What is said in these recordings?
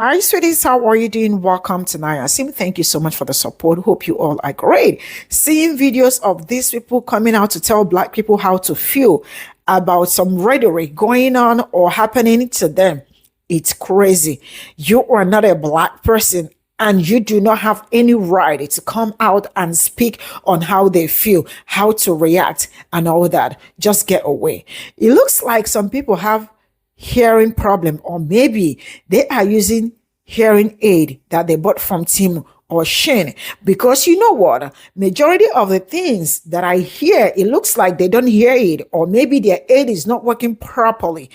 Hi, sweeties. How are you doing? Welcome tonight. Asim, thank you so much for the support. Hope you all are great. Seeing videos of these people coming out to tell Black people how to feel about some rhetoric going on or happening to them. It's crazy. You are not a Black person and you do not have any right to come out and speak on how they feel, how to react, and all that. Just get away. It looks like some people have hearing problem, or maybe they are using hearing aid that they bought from Tim or Shane, because you know what, majority of the things that I hear, it looks like they don't hear it, or maybe their aid is not working properly,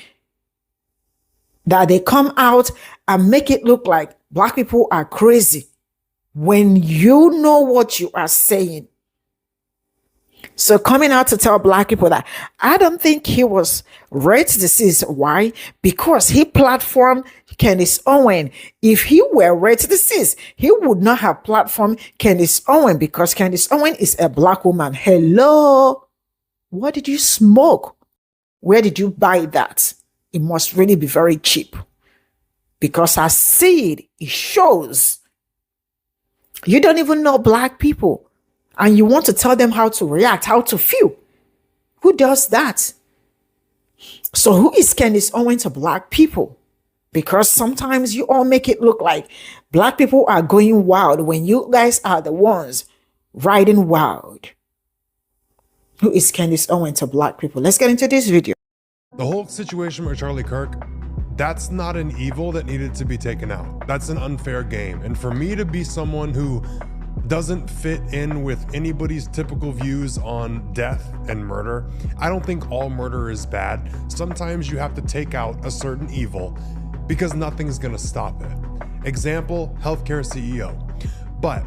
that they come out and make it look like Black people are crazy when you know what you are saying. So coming out to tell Black people that I don't think he was rate deceased. Why? Because he platformed Candace Owen. If he were rate deceased, he would not have platformed Candace Owen, because Candace Owen is a Black woman. Hello? What did you smoke? Where did you buy that? It must really be very cheap, because I see it shows you don't even know Black people. And you want to tell them how to react, how to feel. Who does that? So who is Candace Owen to Black people? Because sometimes you all make it look like Black people are going wild when you guys are the ones riding wild. Who is Candace Owen to Black people? Let's get into this video. The whole situation with Charlie Kirk, that's not an evil that needed to be taken out. That's an unfair game. And for me to be someone who doesn't fit in with anybody's typical views on death and murder, I don't think all murder is bad. Sometimes you have to take out a certain evil because nothing's gonna stop it. Example, healthcare CEO. But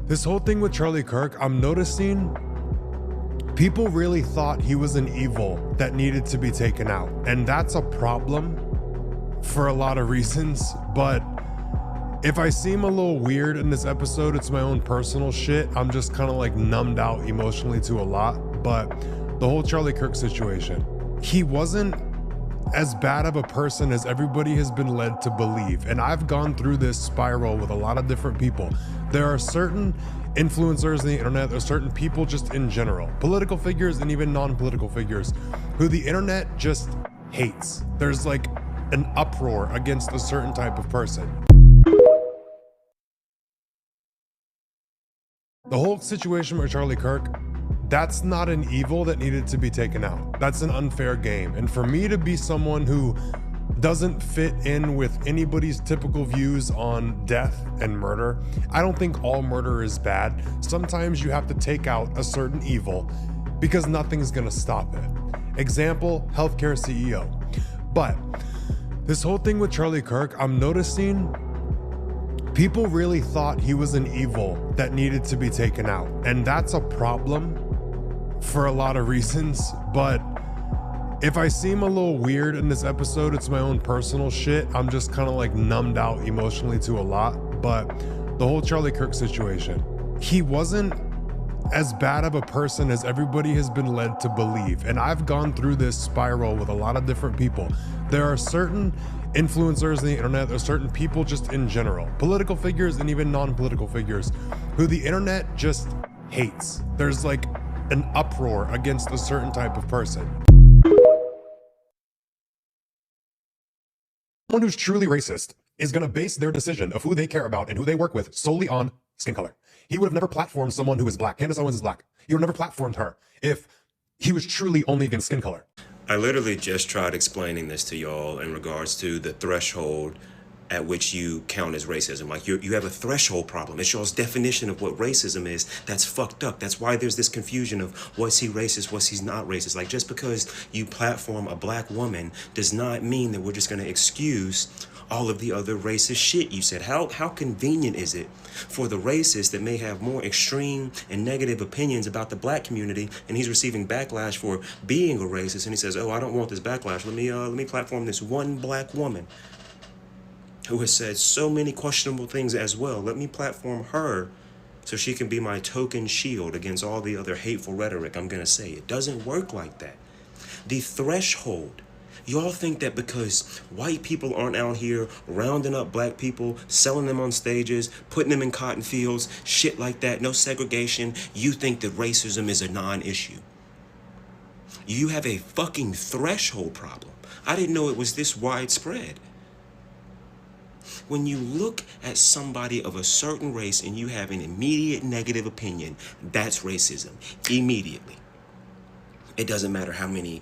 this whole thing with Charlie Kirk, I'm noticing people really thought he was an evil that needed to be taken out. And that's a problem for a lot of reasons, but if I seem a little weird in this episode, it's my own personal shit. I'm just kind of like numbed out emotionally to a lot. But the whole Charlie Kirk situation, he wasn't as bad of a person as everybody has been led to believe. And I've gone through this spiral with a lot of different people. There are certain influencers on the internet, there are certain people just in general, political figures and even non-political figures, who the internet just hates. There's like an uproar against a certain type of person. The whole situation with Charlie Kirk, that's not an evil that needed to be taken out. That's an unfair game. And for me to be someone who doesn't fit in with anybody's typical views on death and murder, I don't think all murder is bad. Sometimes you have to take out a certain evil because nothing's gonna stop it. Example, healthcare CEO. But this whole thing with Charlie Kirk, I'm noticing people really thought he was an evil that needed to be taken out. And that's a problem for a lot of reasons. But if I seem a little weird in this episode, it's my own personal shit. I'm just kind of like numbed out emotionally to a lot. But the whole Charlie Kirk situation, he wasn't as bad of a person as everybody has been led to believe. And I've gone through this spiral with a lot of different people. There are certain influencers on the internet, there are certain people just in general, political figures and even non-political figures, who the internet just hates. There's like an uproar against a certain type of person. Someone who's truly racist is going to base their decision of who they care about and who they work with solely on skin color. He would have never platformed someone who is Black. Candace Owens is Black. He would have never platformed her if he was truly only against skin color. I literally just tried explaining this to y'all in regards to the threshold at which you count as racism. Like you have a threshold problem. It's y'all's definition of what racism is. That's fucked up. That's why there's this confusion of what's he racist, what's he's not racist. Like just because you platform a Black woman does not mean that we're just gonna excuse all of the other racist shit you said. How convenient is it for the racist that may have more extreme and negative opinions about the Black community, and he's receiving backlash for being a racist, and he says, oh, I don't want this backlash. Let me platform this one Black woman who has said so many questionable things as well. Let me platform her so she can be my token shield against all the other hateful rhetoric I'm gonna say. It doesn't work like that. The threshold Y'all think that because white people aren't out here rounding up black people, selling them on stages, putting them in cotton fields, shit like that, no segregation, you think that racism is a non-issue. You have a fucking threshold problem. I didn't know it was this widespread. When you look at somebody of a certain race and you have an immediate negative opinion, that's racism. Immediately. It doesn't matter how many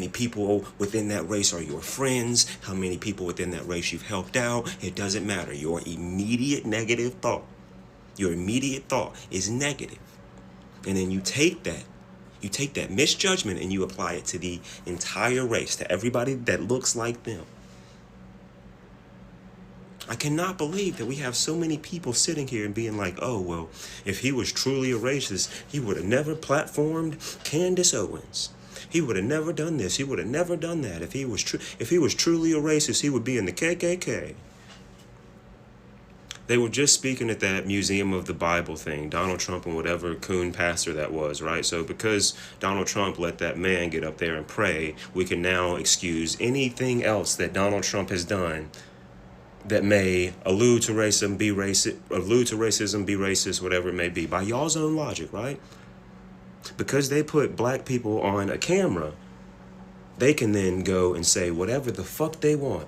people within that race are your friends, how many people within that race you've helped out. It doesn't matter. Your immediate negative thought, your immediate thought is negative. And then you take that misjudgment and you apply it to the entire race, to everybody that looks like them. I cannot believe that we have so many people sitting here and being like, oh, well, if he was truly a racist, he would have never platformed Candace Owens. He would have never done this. He would have never done that. If he was truly a racist, he would be in the KKK. They were just speaking at that Museum of the Bible thing, Donald Trump and whatever coon pastor that was, right? So because Donald Trump let that man get up there and pray, we can now excuse anything else that Donald Trump has done that may allude to racism, be racist, whatever it may be, by y'all's own logic, right? Because they put black people on a camera, they can then go and say whatever the fuck they want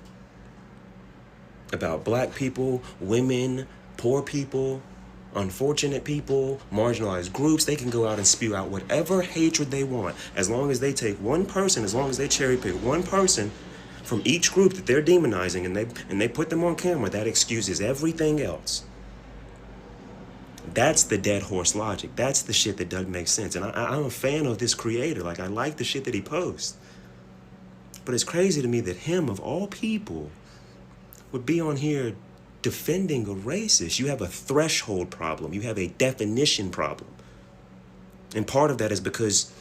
about black people, women, poor people, unfortunate people, marginalized groups. They can go out and spew out whatever hatred they want, as long as they take one person, as long as they cherry pick one person from each group that they're demonizing and they put them on camera. That excuses everything else. That's the dead horse logic. That's the shit that doesn't make sense. And I'm a fan of this creator. Like, I like the shit that he posts. But it's crazy to me that him, of all people, would be on here defending a racist. You have a threshold problem. You have a definition problem. And part of that is because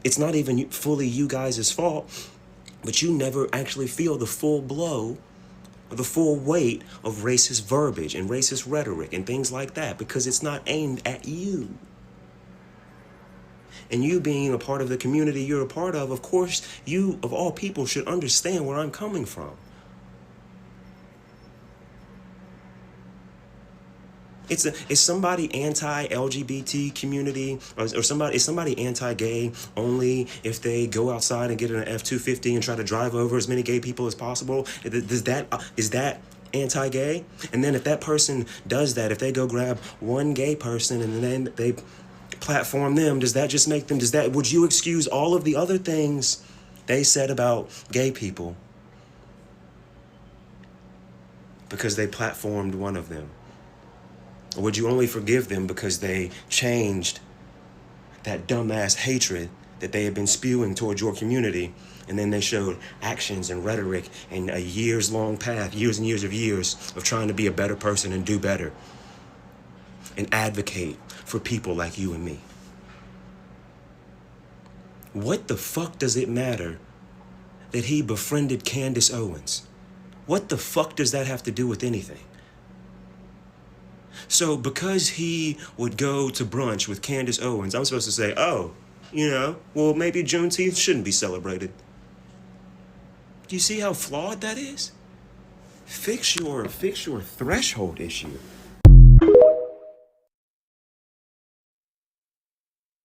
it's not even fully you guys' fault, but you never actually feel the full blow or the full weight of racist verbiage and racist rhetoric and things like that, because it's not aimed at you. And you being a part of the community you're a part of course, you, of all people, should understand where I'm coming from. Is somebody anti-LGBT community or is somebody anti-gay only if they go outside and get in an F-250 and try to drive over as many gay people as possible? Is that anti-gay? And then if that person does that, if they go grab one gay person and then they platform them, does that just make them, would you excuse all of the other things they said about gay people because they platformed one of them? Or would you only forgive them because they changed that dumbass hatred that they had been spewing towards your community, and then they showed actions and rhetoric and a years-long path, years and years of trying to be a better person and do better and advocate for people like you and me? What the fuck does it matter that he befriended Candace Owens? What the fuck does that have to do with anything? So because he would go to brunch with Candace Owens, I'm supposed to say, oh, well, maybe Juneteenth shouldn't be celebrated. Do you see how flawed that is? Fix your threshold issue.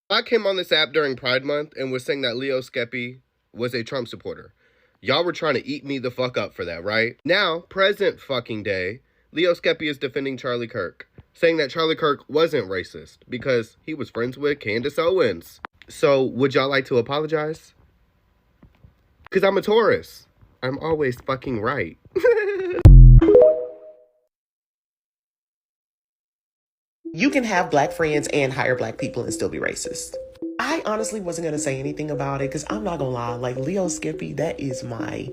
I came on this app during Pride Month and was saying that Leo Skepi was a Trump supporter. Y'all were trying to eat me the fuck up for that, right? Now, present fucking day, Leo Skepi is defending Charlie Kirk, saying that Charlie Kirk wasn't racist because he was friends with Candace Owens. So, would y'all like to apologize? Because I'm a Taurus. I'm always fucking right. You can have black friends and hire black people and still be racist. I honestly wasn't going to say anything about it because I'm not going to lie. Like, Leo Skepi, that is my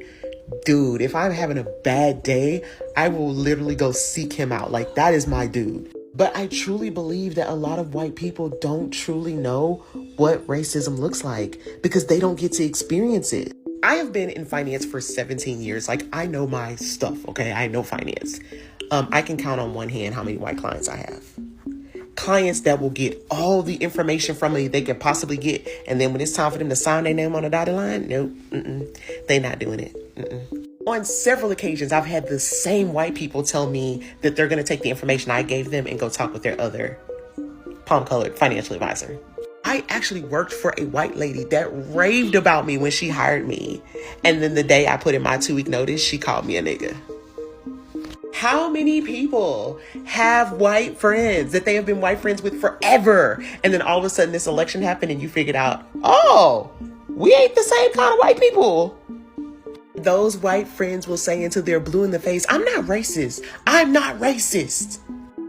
dude. If I'm having a bad day, I will literally go seek him out. Like, that is my dude. But I truly believe that a lot of white people don't truly know what racism looks like because they don't get to experience it. I have been in finance for 17 years. Like, I know my stuff, okay? I know finance. I can count on one hand how many white clients I have. clients that will get all the information from me they can possibly get, and then when it's time for them to sign their name on a dotted line, nope, they not doing it. On several occasions, I've had the same white people tell me that they're going to take the information I gave them and go talk with their other palm-colored financial advisor. I actually worked for a white lady that raved about me when she hired me. And then the day I put in my 2-week notice, she called me a nigga. How many people have white friends that they have been white friends with forever? And then all of a sudden this election happened and you figured out, oh, we ain't the same kind of white people. Those white friends will say until they're blue in the face, I'm not racist. I'm not racist.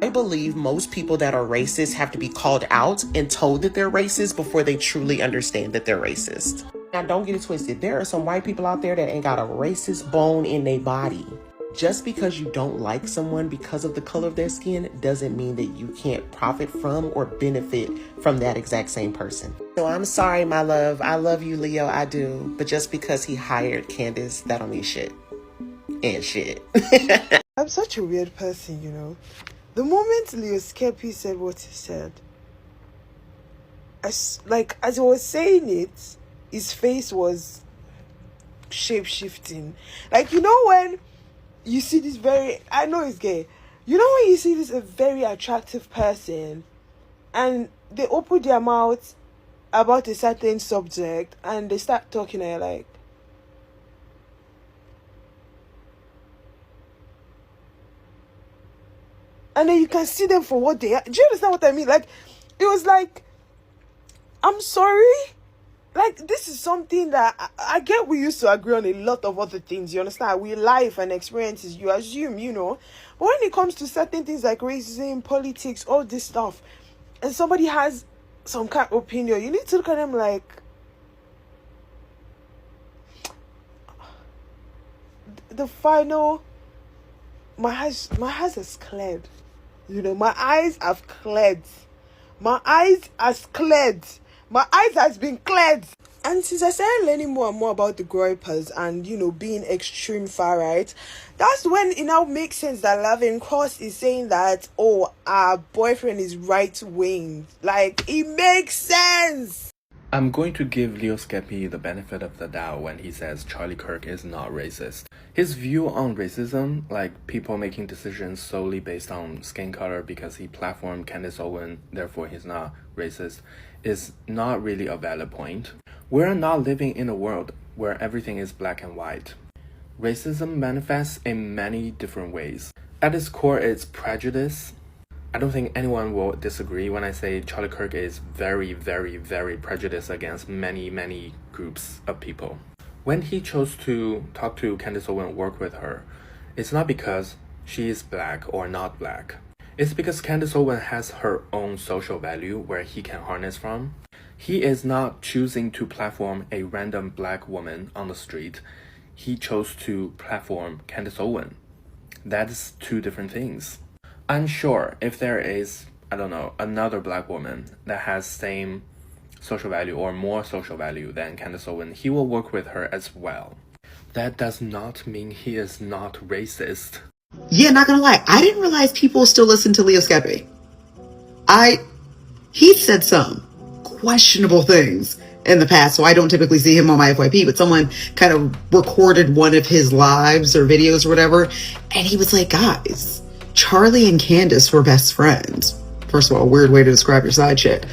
I believe most people that are racist have to be called out and told that they're racist before they truly understand that they're racist. Now, don't get it twisted. There are some white people out there that ain't got a racist bone in their body. Just because you don't like someone because of the color of their skin doesn't mean that you can't profit from or benefit from that exact same person. So I'm sorry, my love. I love you, Leo. I do. But just because he hired Candace, that don't mean shit. And shit. I'm such a weird person, you know. The moment Leo Skepi said what he said, as he was saying it, his face was shape-shifting. Like, you know when you see this I know he's gay. You know when you see this a very attractive person and they open their mouth about a certain subject and they start talking and you're like, and then you can see them for what they are. Do you understand what I mean? Like, it was like, I'm sorry. Like, this is something that I get we used to agree on a lot of other things. You understand? We life and experiences, you assume, you know. But when it comes to certain things like racism, politics, all this stuff, and somebody has some kind of opinion, you need to look at them like, the final, my eyes has cleared. You know, my eyes have cleared. My eyes has cleared. My eyes has been cleared. And since I started learning more and more about the gripers and, you know, being extreme far right, that's when it now makes sense that Lavin Cross is saying that, oh, our boyfriend is right wing. Like, it makes sense. I'm going to give Leo Skepi the benefit of the doubt when he says Charlie Kirk is not racist. His view on racism, like people making decisions solely based on skin color because he platformed Candace Owen, therefore he's not racist, is not really a valid point. We're not living in a world where everything is black and white. Racism manifests in many different ways. At its core, it's prejudice. I don't think anyone will disagree when I say Charlie Kirk is very, very, very prejudiced against many, many groups of people. When he chose to talk to Candace Owen and work with her, it's not because she is black or not black. It's because Candace Owen has her own social value where he can harness from. He is not choosing to platform a random black woman on the street. He chose to platform Candace Owen. That's two different things. I'm sure if there is, I don't know, another black woman that has same social value or more social value than Candace Owen, he will work with her as well. That does not mean he is not racist. Yeah, not gonna lie, I didn't realize people still listen to Leo Skepi. He said some questionable things in the past, so I don't typically see him on my FYP, but someone kind of recorded one of his lives or videos or whatever, and he was like, guys, Charlie and Candace were best friends. First of all, a weird way to describe your side chick.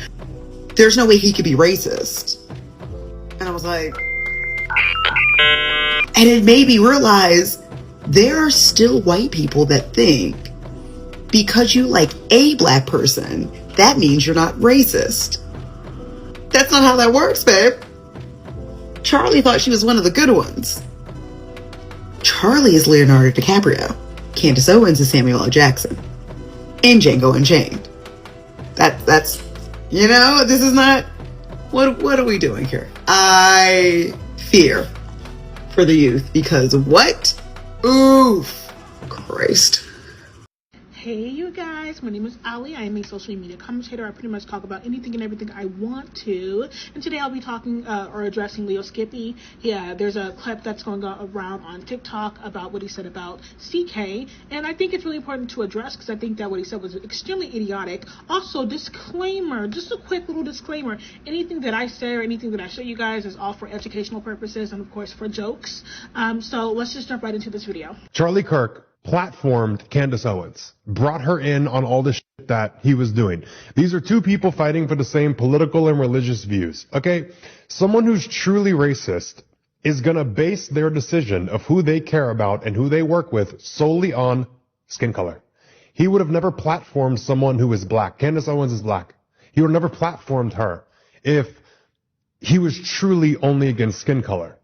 There's no way he could be racist. And I was like, and it made me realize there are still white people that think because you like a black person, that means you're not racist. That's not how that works, babe. Charlie thought she was one of the good ones. Charlie is Leonardo DiCaprio. Candace Owens is Samuel L. Jackson. And Django Unchained. That's, you know, this is not, what are we doing here? I fear for the youth because what? Oof. Christ. Hey you guys, my name is Ali. I am a social media commentator. I pretty much talk about anything and everything I want to. And today I'll be talking or addressing Leo Skepi. Yeah, there's a clip that's going around on TikTok about what he said about CK. And I think it's really important to address because I think that what he said was extremely idiotic. Also, disclaimer, just a quick little disclaimer. Anything that I say or anything that I show you guys is all for educational purposes and of course for jokes. So let's just jump right into this video. Charlie Kirk platformed Candace Owens, brought her in on all the shit that he was doing. These are two people fighting for the same political and religious views, okay? Someone who's truly racist is gonna base their decision of who they care about and who they work with solely on skin color. He would have never platformed someone who is black. Candace Owens is black. He would have never platformed her if he was truly only against skin color.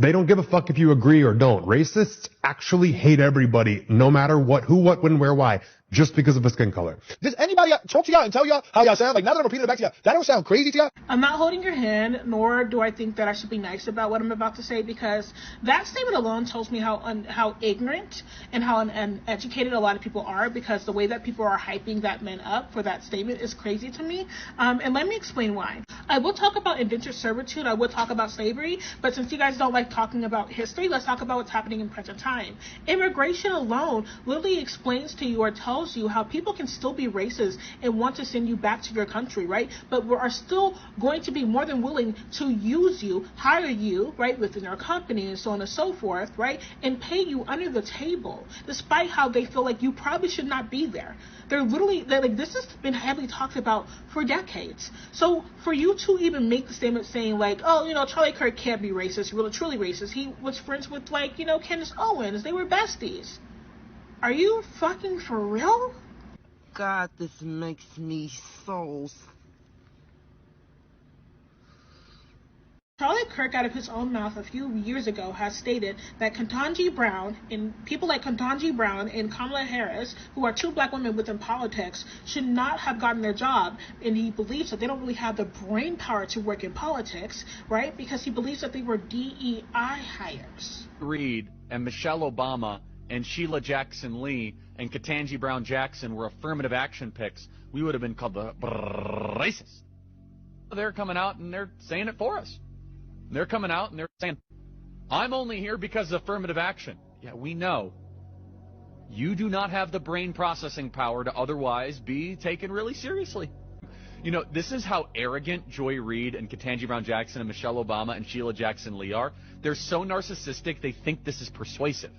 They don't give a fuck if you agree or don't. Racists actually hate everybody, no matter what, who, what, when, where, why, just because of a skin color. Does anybody talk to y'all and tell y'all how y'all sound? Like, now that I'm repeating it back to y'all, that don't sound crazy to y'all? I'm not holding your hand, nor do I think that I should be nice about what I'm about to say, because that statement alone tells me how ignorant and how uneducated a lot of people are, because the way that people are hyping that man up for that statement is crazy to me. And let me explain why. I will talk about indentured servitude, I will talk about slavery, but since you guys don't like talking about history, let's talk about what's happening in present time. Immigration alone literally explains to you or tells you how people can still be racist and want to send you back to your country, right? But we are still going to be more than willing to use you, hire you, right, within our company and so on and so forth, right, and pay you under the table, despite how they feel like you probably should not be there. They're like, this has been heavily talked about for decades. So for you to even make the statement saying like, oh, you know, Charlie Kirk can't be racist, really truly racist. He was friends with, like, you know, Candace Owens. They were besties. Are you fucking for real? God, this makes me so... Charlie Kirk, out of his own mouth a few years ago, has stated that Ketanji Brown and people like Ketanji Brown and Kamala Harris, who are two black women within politics, should not have gotten their job. And he believes that they don't really have the brain power to work in politics, right? Because he believes that they were DEI hires. Reid and Michelle Obama and Sheila Jackson Lee and Ketanji Brown Jackson were affirmative action picks, we would have been called the racist. They're coming out and they're saying it for us. They're coming out and they're saying, I'm only here because of affirmative action. Yeah, we know. You do not have the brain processing power to otherwise be taken really seriously. You know, this is how arrogant Joy Reid and Ketanji Brown Jackson and Michelle Obama and Sheila Jackson Lee are. They're so narcissistic, they think this is persuasive.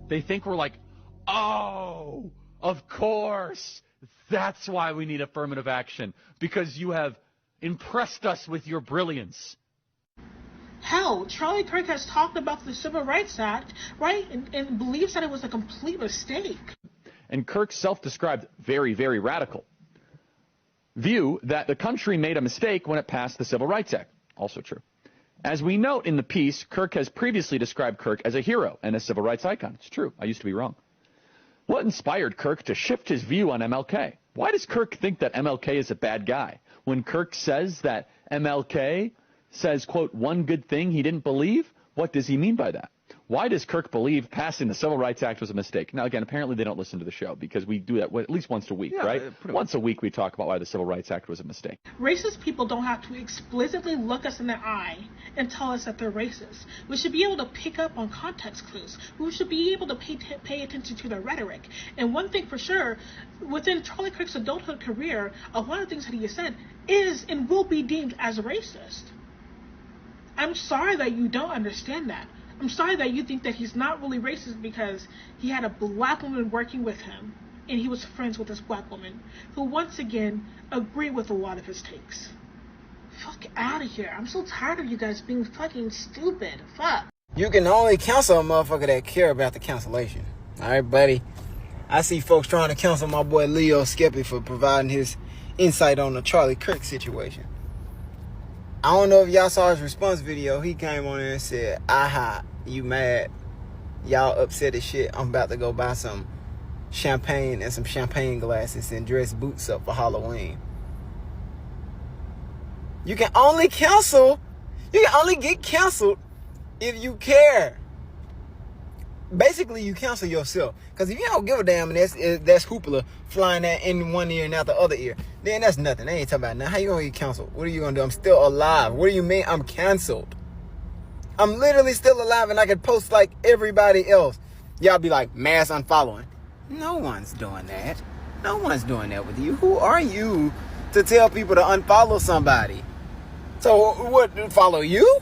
They think we're like, oh, of course, that's why we need affirmative action, because you have impressed us with your brilliance. Hell, Charlie Kirk has talked about the Civil Rights Act, right, and believes that it was a complete mistake. And Kirk's self-described very, very radical view that the country made a mistake when it passed the Civil Rights Act. Also true. As we note in the piece, Kirk has previously described Kirk as a hero and a civil rights icon. It's true. I used to be wrong. What inspired Kirk to shift his view on MLK? Why does Kirk think that MLK is a bad guy? When Kirk says that MLK says, quote, one good thing he didn't believe, what does he mean by that? Why does Kirk believe passing the Civil Rights Act was a mistake? Now, again, apparently they don't listen to the show because we do that at least once a week, right? Once a week we talk about why the Civil Rights Act was a mistake. Racist people don't have to explicitly look us in the eye and tell us that they're racist. We should be able to pick up on context clues. We should be able to pay attention to their rhetoric. And one thing for sure, within Charlie Kirk's adulthood career, a lot of things that he has said is and will be deemed as racist. I'm sorry that you don't understand that. I'm sorry that you think that he's not really racist because he had a black woman working with him and he was friends with this black woman who once again agreed with a lot of his takes. Fuck out of here. I'm so tired of you guys being fucking stupid. Fuck. You can only cancel a motherfucker that care about the cancellation. Alright, buddy? I see folks trying to cancel my boy Leo Skepi for providing his insight on the Charlie Kirk situation. I don't know if y'all saw his response video. He came on there and said, aha, you mad? Y'all upset as shit. I'm about to go buy some champagne and some champagne glasses and dress boots up for Halloween. You can only get canceled if you care. basically you cancel yourself. Because if you don't give a damn and that's HOOPLA flying that in one ear and out the other ear, then that's nothing. They ain't talking about nothing. How you gonna get canceled? What are you gonna do? I'm still alive. What do you mean I'm canceled? I'm literally still alive and I can post like everybody else. Y'all be like, mass unfollowing. No one's doing that. No one's doing that with you. Who are you to tell people to unfollow somebody? So what, follow you?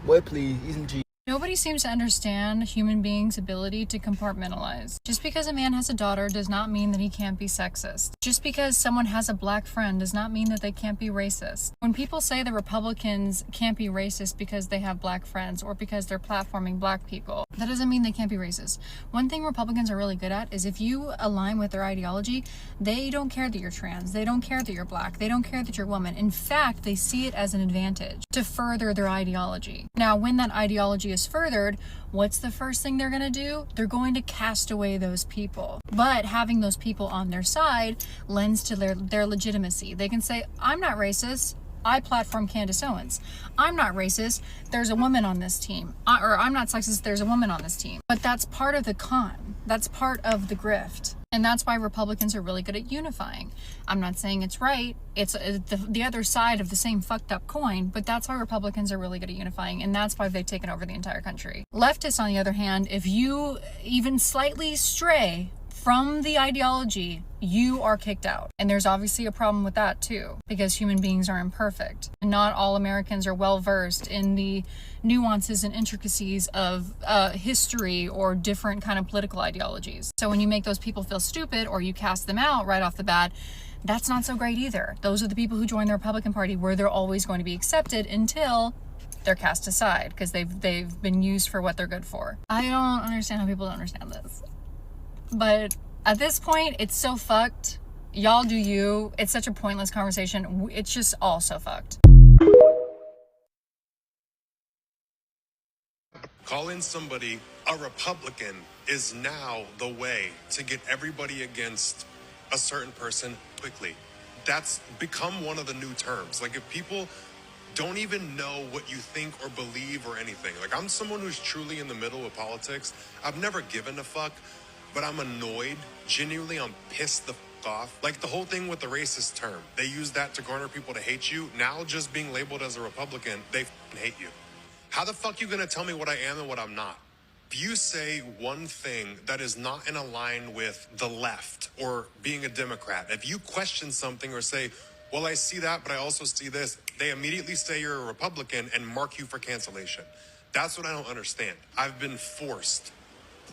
Boy, please, eat some cheese. Nobody seems to understand human beings' ability to compartmentalize. Just because a man has a daughter does not mean that he can't be sexist. Just because someone has a black friend does not mean that they can't be racist. When people say that Republicans can't be racist because they have black friends or because they're platforming black people, that doesn't mean they can't be racist. One thing Republicans are really good at is if you align with their ideology, they don't care that you're trans, they don't care that you're black, they don't care that you're a woman. In fact, they see it as an advantage to further their ideology. Now, when that ideology is furthered, what's the first thing they're going to do? They're going to cast away those people. But having those people on their side lends to their legitimacy. They can say, I'm not racist, I platform Candace Owens. I'm not racist, there's a woman on this team. Or I'm not sexist, there's a woman on this team. But that's part of the con. That's part of the grift. And that's why Republicans are really good at unifying. I'm not saying it's right. It's the other side of the same fucked up coin, but that's why Republicans are really good at unifying, and that's why they've taken over the entire country. Leftists, on the other hand, if you even slightly stray from the ideology, you are kicked out. And there's obviously a problem with that too, because human beings are imperfect. And not all Americans are well versed in the nuances and intricacies of history or different kind of political ideologies. So when you make those people feel stupid or you cast them out right off the bat, that's not so great either. Those are the people who join the Republican Party where they're always going to be accepted until they're cast aside because they've been used for what they're good for. I don't understand how people don't understand this. But at this point, it's so fucked. Y'all do you. It's such a pointless conversation. It's just all so fucked. Calling somebody a Republican is now the way to get everybody against a certain person quickly. That's become one of the new terms. Like if people don't even know what you think or believe or anything. Like I'm someone who's truly in the middle with politics. I've never given a fuck. But I'm annoyed. Genuinely, I'm pissed the fuck off. Like the whole thing with the racist term. They use that to garner people to hate you. Now just being labeled as a Republican, they hate you. How the fuck you gonna tell me what I am and what I'm not? If you say one thing that is not in a line with the left or being a Democrat, if you question something or say, well, I see that, but I also see this, they immediately say you're a Republican and mark you for cancellation. That's what I don't understand. I've been forced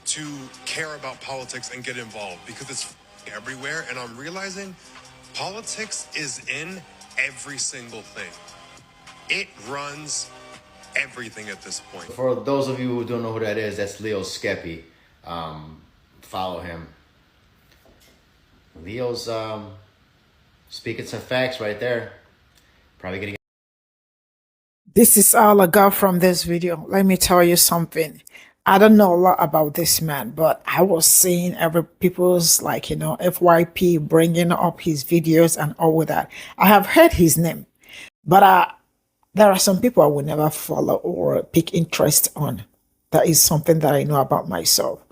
to care about politics and get involved because it's everywhere, and I'm realizing politics is in every single thing. It runs everything at this point. For those of you who don't know who that is, that's Leo Skepi. Follow him. Leo's speaking some facts right there. Probably getting. This is all I got from this video. Let me tell you something. I don't know a lot about this man, but I was seeing every people's FYP bringing up his videos and all of that. I have heard his name, but there are some people I will never follow or pick interest on. That is something that I know about myself.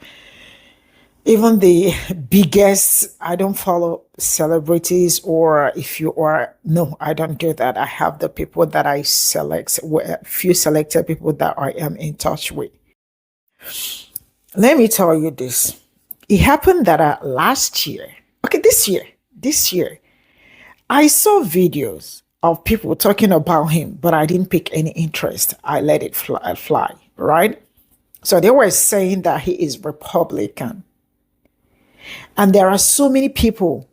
Even the biggest, I don't follow celebrities, or if you are, no, I don't do that. I have the people that I select, few selected people that I am in touch with. Let me tell you this. It happened that last year, this year, I saw videos of people talking about him, but I didn't pick any interest. I let it fly, right? So they were saying that he is Republican. And there are so many people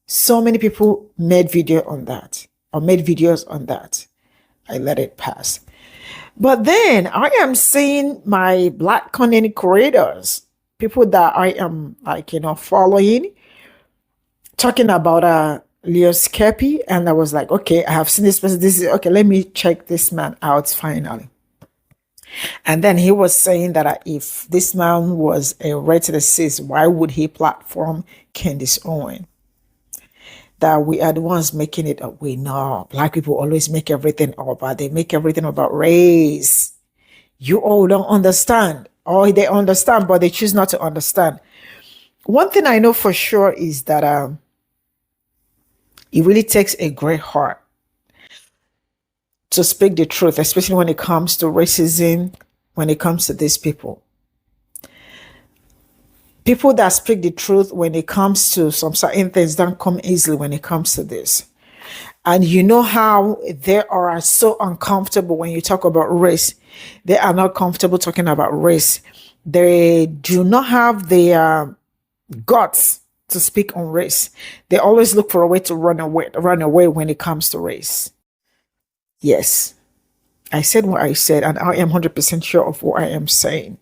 made videos on that. I let it pass. But then I am seeing my Black content creators, people that I am following, talking about Leo Skepi, and I was like, okay, I have seen this person. This is okay. Let me check this man out finally. And then he was saying that if this man was a racist, why would he platform Candace Owens? That we are the ones making it up. We know Black people always make everything about. They make everything about race. You all don't understand. or they understand, but they choose not to understand. One thing I know for sure is that it really takes a great heart to speak the truth, especially when it comes to racism, when it comes to these people. People that speak the truth when it comes to some certain things don't come easily when it comes to this. And you know how they are so uncomfortable when you talk about race. They are not comfortable talking about race. They do not have the guts to speak on race. They always look for a way to run away when it comes to race. Yes, I said what I said, and I am 100% sure of what I am saying.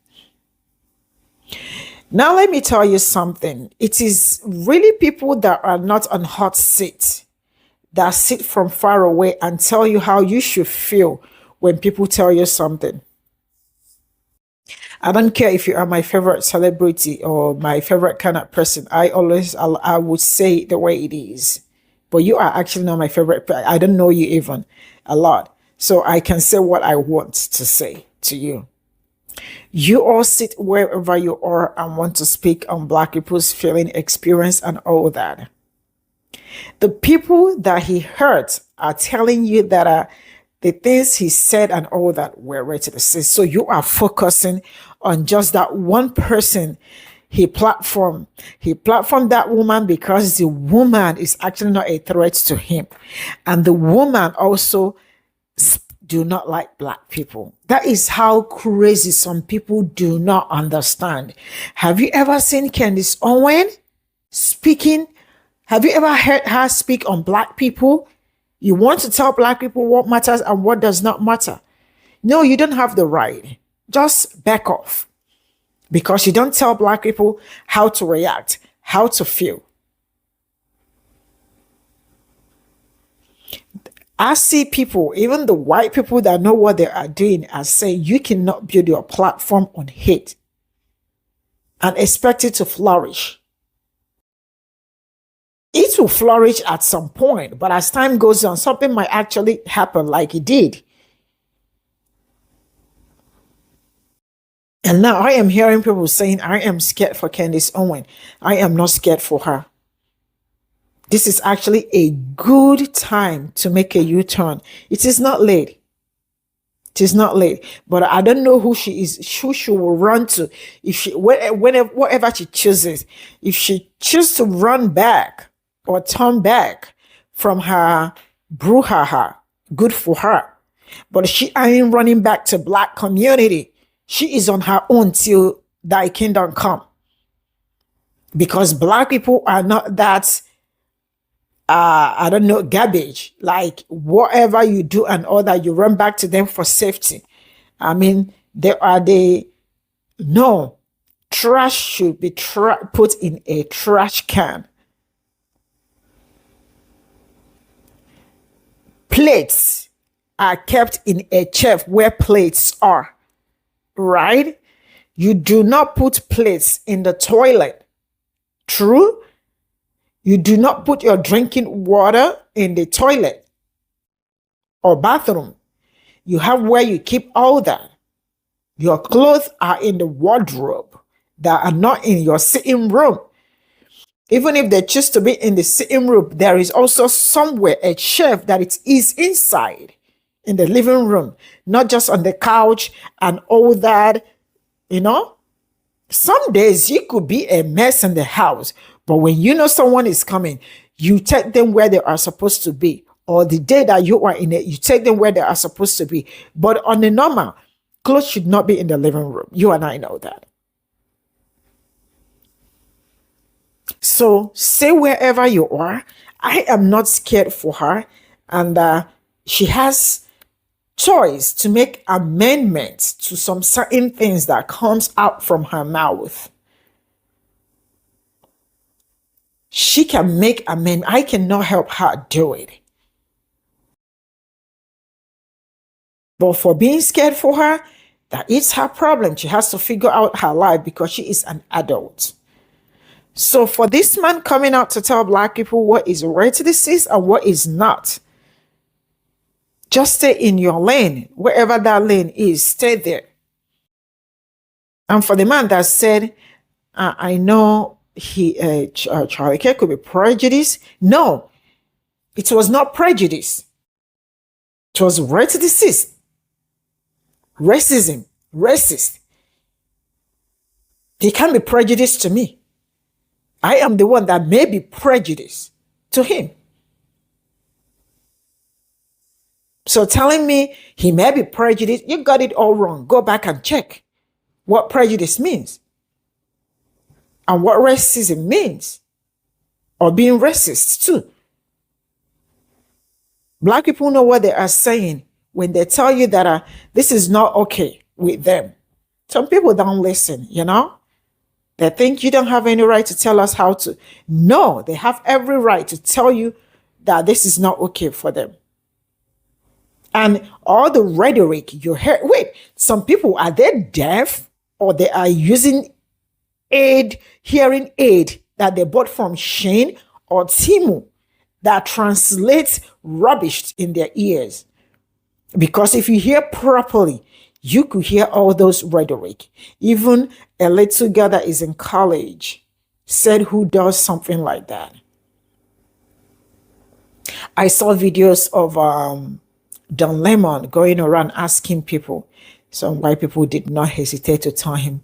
Now, let me tell you something. It is really people that are not on hot seat that sit from far away and tell you how you should feel when people tell you something. I don't care if you are my favorite celebrity or my favorite kind of person. I would say it the way it is. But you are actually not my favorite. I don't know you even a lot. So I can say what I want to say to you. You all sit wherever you are and want to speak on Black people's feeling, experience, and all that. The people that he hurt are telling you that the things he said and all that were racist. So you are focusing on just that one person he platformed. He platformed that woman because the woman is actually not a threat to him. And the woman also do not like Black people. That is how crazy some people do not understand. Have you ever seen Candace Owen speaking? Have you ever heard her speak on Black people? You want to tell Black people what matters and what does not matter. No, you don't have the right. Just back off. Because you don't tell Black people how to react, how to feel. I see people, even the white people that know what they are doing, are saying you cannot build your platform on hate and expect it to flourish. It will flourish at some point, but as time goes on, something might actually happen like it did. And now I am hearing people saying, I am scared for Candace Owen. I am not scared for her. This is actually a good time to make a U-turn. It is not late. It is not late. But I don't know who she is, who she will run to. If she, whatever she chooses, if she chooses to run back or turn back from her brouhaha, good for her. But she ain't running back to Black community. She is on her own till thy kingdom come. Because Black people are not that, I don't know, garbage. Like whatever you do and all that, you run back to them for safety. I mean, no, trash should be put in a trash can. Plates are kept in a shelf where plates are, right? You do not put plates in the toilet. True? You do not put your drinking water in the toilet or bathroom. You have where you keep all that. Your clothes are in the wardrobe that are not in your sitting room. Even if they choose to be in the sitting room, there is also somewhere a shelf that it is inside in the living room, not just on the couch and all that, you know. Some days you could be a mess in the house, but when you know someone is coming, you take them where they are supposed to be. Or the day that you are in it, you take them where they are supposed to be. But on the normal, clothes should not be in the living room. You and I know that. So say wherever you are, I am not scared for her. And she has choice to make amendments to some certain things that comes out from her mouth. She can make amendments. I cannot help her do it. But for being scared for her, that is her problem. She has to figure out her life because she is an adult. So for this man coming out to tell Black people what is racist and what is not, just stay in your lane. Wherever that lane is, stay there. And for the man that said, I know Charlie Kirk could be prejudiced. No, it was not prejudice. It was racist. Racism. Racist. He can't be prejudiced to me. I am the one that may be prejudiced to him. So telling me he may be prejudiced, you got it all wrong. Go back and check what prejudice means and what racism means, or being racist too. Black people know what they are saying when they tell you that this is not okay with them. Some people don't listen, you know. They think you don't have any right to tell us how to. No, they have every right to tell you that this is not okay for them. And all the rhetoric you hear, wait, some people, are they deaf or they are using hearing aid that they bought from Shane or Timu that translates rubbish in their ears? Because if you hear properly, you could hear all those rhetoric. Even a little girl that is in college said who does something like that. I saw videos of Don Lemon going around asking people. Some white people did not hesitate to tell him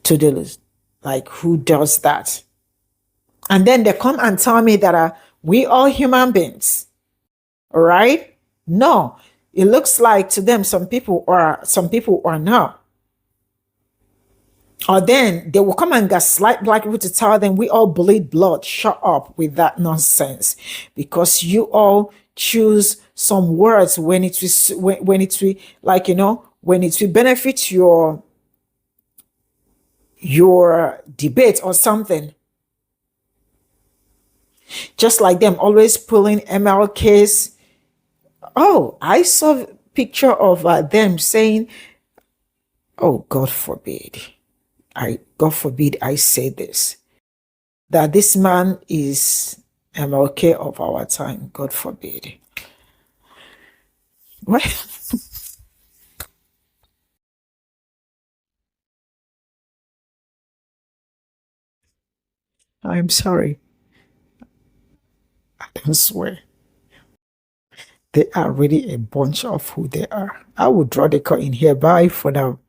to do this. Like, who does that? And then they come and tell me that we all human beings. All right? No, it looks like to them some people are not. Or then they will come and gaslight black people to tell them we all bleed blood. Shut up with that nonsense, because you all choose some words when it will like, you know, when it will benefit your debate or something. Just like them always pulling MLK's. Oh, I saw a picture of them saying, oh, God forbid I say this, that this man is MLK of our time. God forbid. What? I'm sorry. I don't swear. They are really a bunch of who they are. I will draw the cut in here. Bye for now.